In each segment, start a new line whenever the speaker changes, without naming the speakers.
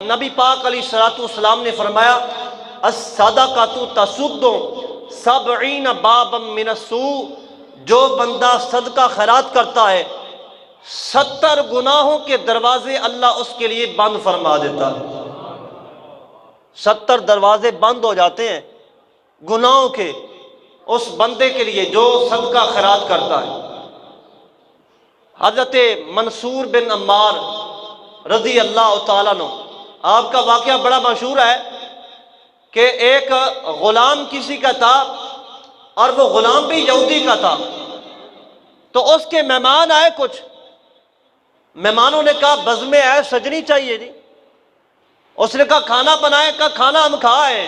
نبی پاک علیہ الصلوۃ والسلام نے فرمایا الصدقۃ تسد 70 بابا من السوء، جو بندہ صدقہ خیرات کرتا ہے 70 گناہوں کے دروازے اللہ اس کے لیے بند فرما دیتا ہے۔ 70 دروازے بند ہو جاتے ہیں گناہوں کے اس بندے کے لیے جو صدقہ خیرات کرتا ہے۔ حضرت منصور بن عمار رضی اللہ تعالیٰ عنہ، آپ کا واقعہ بڑا مشہور ہے کہ ایک غلام کسی کا تھا اور وہ غلام بھی یہودی کا تھا، تو اس کے مہمان آئے، کچھ مہمانوں نے کہا بزم ہے سجنی چاہیے جی۔ اس نے کہا کھانا بنائے، کہا کھانا ہم کھائے،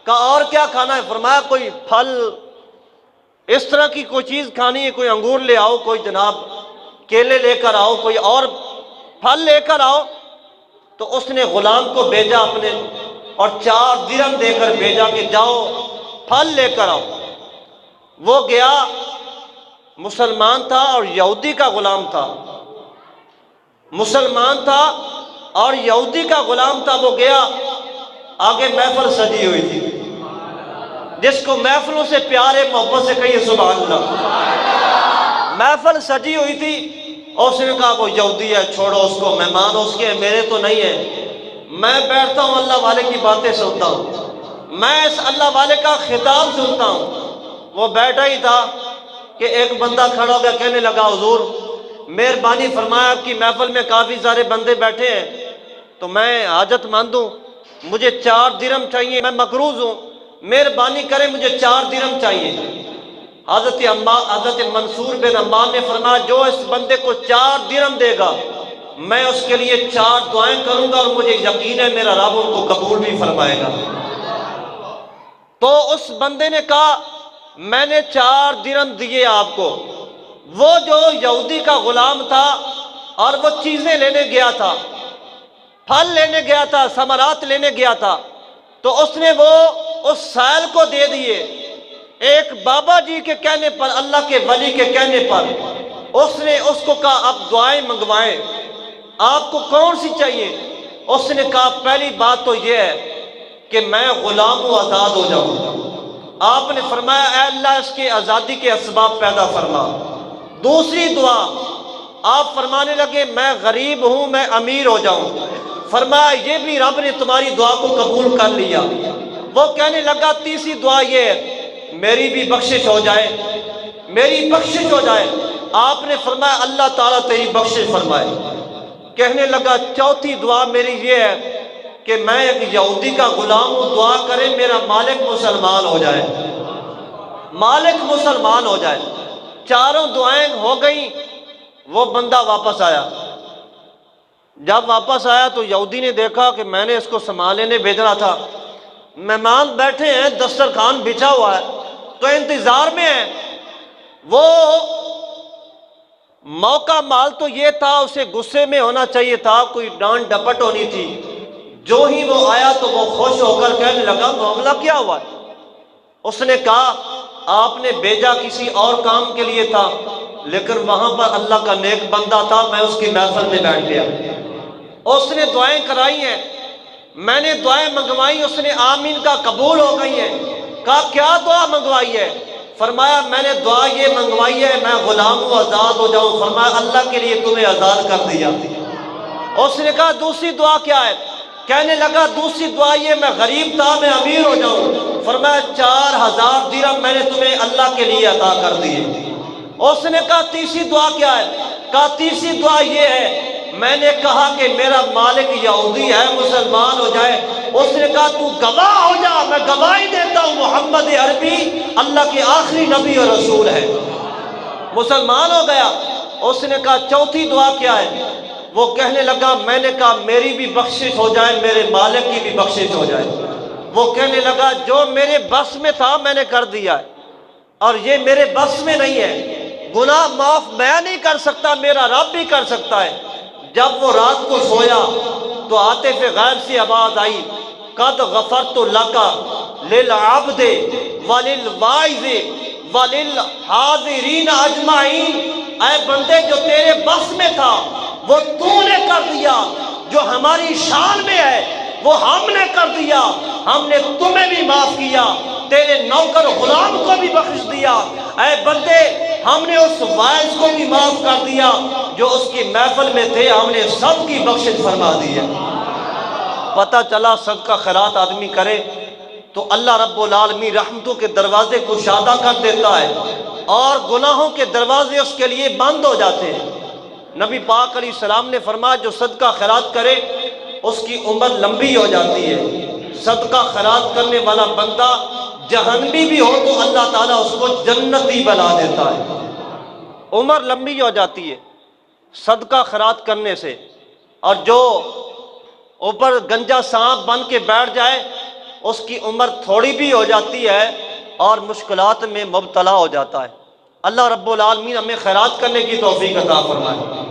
کہا اور کیا کھانا ہے؟ فرمایا کوئی پھل اس طرح کی کوئی چیز کھانی ہے، کوئی انگور لے آؤ، کوئی جناب کیلے لے کر آؤ، کوئی اور پھل لے کر آؤ۔ تو اس نے غلام کو بھیجا اپنے اور 4 درہم دے کر بھیجا کہ جاؤ پھل لے کر آؤ۔ وہ گیا، مسلمان تھا اور یہودی کا غلام تھا، مسلمان تھا اور یہودی کا غلام تھا۔ وہ گیا، آگے محفل سجی ہوئی تھی، جس کو محفلوں سے پیار ہے محبت سے کہیے سبحان اللہ۔ محفل سجی ہوئی تھی اور اس نے کہا وہ یہودی ہے، چھوڑو اس کو، مہمان اس کے، میرے تو نہیں ہے۔ میں بیٹھتا ہوں اللہ والے کی باتیں سنتا ہوں، میں اس اللہ والے کا خطاب سنتا ہوں۔ وہ بیٹھا ہی تھا کہ ایک بندہ کھڑا ہو گیا، کہنے لگا حضور مہربانی فرمایا، آپ کی محفل میں کافی سارے بندے بیٹھے ہیں تو میں حاجت مند ہوں، مجھے 4 درہم چاہیے، میں مقروض ہوں، مہربانی کریں مجھے 4 درہم چاہیے۔ حضرت منصور بن عمار نے فرمایا جو اس بندے کو 4 درہم دے گا میں اس کے لیے 4 دعائیں کروں گا اور مجھے یقین ہے میرا رب ان کو قبول بھی فرمائے گا۔ تو اس بندے نے کہا میں نے 4 درہم دیے آپ کو۔ وہ جو یہودی کا غلام تھا اور وہ چیزیں لینے گیا تھا، پھل لینے گیا تھا، ثمرات لینے گیا تھا، تو اس نے وہ اس سائل کو دے دیے۔ ایک بابا جی کے کہنے پر، اللہ کے ولی کے کہنے پر اس نے اس کو کہا آپ دعائیں منگوائیں، آپ کو کون سی چاہیے؟ اس نے کہا پہلی بات تو یہ ہے کہ میں غلام و آزاد ہو جاؤں۔ آپ نے فرمایا اے اللہ اس کی آزادی کے اسباب پیدا فرما۔ دوسری دعا آپ فرمانے لگے میں غریب ہوں، میں امیر ہو جاؤں۔ فرمایا یہ بھی رب نے تمہاری دعا کو قبول کر لیا۔ وہ کہنے لگا تیسری دعا یہ ہے میری بھی بخشش ہو جائے، میری بخشش ہو جائے۔ آپ نے فرمایا اللہ تعالیٰ تیری بخشش فرمائے۔ کہنے لگا چوتھی دعا میری یہ ہے کہ میں ایک یہودی کا غلام ہوں، دعا کرے میرا مالک مسلمان ہو جائے، مالک مسلمان ہو جائے۔ 4 دعائیں ہو گئیں۔ وہ بندہ واپس آیا، جب واپس آیا تو یہودی نے دیکھا کہ میں نے اس کو سامان لینے بھیجنا تھا، مہمان بیٹھے ہیں، دسترخوان بچھا ہوا ہے تو انتظار میں ہے۔ وہ موقع مال تو یہ تھا، اسے غصے میں ہونا چاہیے تھا، کوئی ڈانٹ ڈپٹ ہونی تھی۔ جو ہی وہ آیا تو وہ خوش ہو کر کہنے لگا معاملہ کیا ہوا ہے؟ اس نے کہا آپ نے بھیجا کسی اور کام کے لیے تھا لیکن وہاں پر اللہ کا نیک بندہ تھا، میں اس کی محفل میں بیٹھ گیا، اس نے دعائیں کرائی ہیں، میں نے دعائیں منگوائی، اس نے آمین کا قبول ہو گئی ہیں۔ کہا کیا دعا منگوائی ہے؟ فرمایا میں نے دعا یہ منگوائی ہے میں غلام و آزاد ہو جاؤں۔ فرمایا اللہ کے لیے تمہیں آزاد کر دیا۔ اس نے کہا دوسری دعا کیا ہے؟ کہنے لگا دوسری دعا یہ میں غریب تھا میں امیر ہو جاؤں۔ فرمایا 4000 درہم میں نے تمہیں اللہ کے لیے عطا کر دیے۔ اس نے کہا تیسری دعا کیا ہے؟ کہا تیسری دعا یہ ہے میں نے کہا کہ میرا مالک یہودی ہے مسلمان ہو جائے۔ اس نے کہا تو گواہ ہو جا، میں گواہی دیتا ہوں محمد عربی اللہ کے آخری نبی اور رسول ہے، مسلمان ہو گیا۔ اس نے کہا چوتھی دعا کیا ہے؟ وہ کہنے لگا میں نے کہا میری بھی بخشش ہو جائے، میرے مالک کی بھی بخشش ہو جائے۔ وہ کہنے لگا جو میرے بس میں تھا میں نے کر دیا ہے اور یہ میرے بس میں نہیں ہے، گناہ معاف میں نہیں کر سکتا، میرا رب بھی کر سکتا ہے۔ جب وہ رات کو سویا تو عاطف غیب سے آواز آئی قد غفرت لک للعبد وللواعظ وللحاضرین اجمعین، اے بندے جو تیرے بس میں تھا وہ تو نے کر دیا، جو ہماری شان میں ہے وہ ہم نے کر دیا، ہم نے تمہیں بھی معاف کیا، تیرے نوکر غلام کو بھی بخش دیا۔ اے بندے، ہم نے اس وائز کو بھی معاف کر دیا جو اس کی محفل میں تھے، ہم نے سب کی بخشش فرما دی ہے۔ پتہ چلا صدقہ خیرات آدمی کرے تو اللہ رب العالمین رحمتوں کے دروازے کشادہ کر دیتا ہے اور گناہوں کے دروازے اس کے لیے بند ہو جاتے ہیں۔ نبی پاک علیہ السلام نے فرمایا جو صدقہ خیرات کرے اس کی عمر لمبی ہو جاتی ہے۔ صدقہ خیرات کرنے والا بندہ جہنمی بھی ہو تو اللہ تعالیٰ اس کو جنتی بنا دیتا ہے۔ عمر لمبی ہو جاتی ہے صدقہ خیرات کرنے سے، اور جو اوپر گنجا سانپ بن کے بیٹھ جائے اس کی عمر تھوڑی بھی ہو جاتی ہے اور مشکلات میں مبتلا ہو جاتا ہے۔ اللہ رب العالمین ہمیں خیرات کرنے کی توفیق عطا فرمائے۔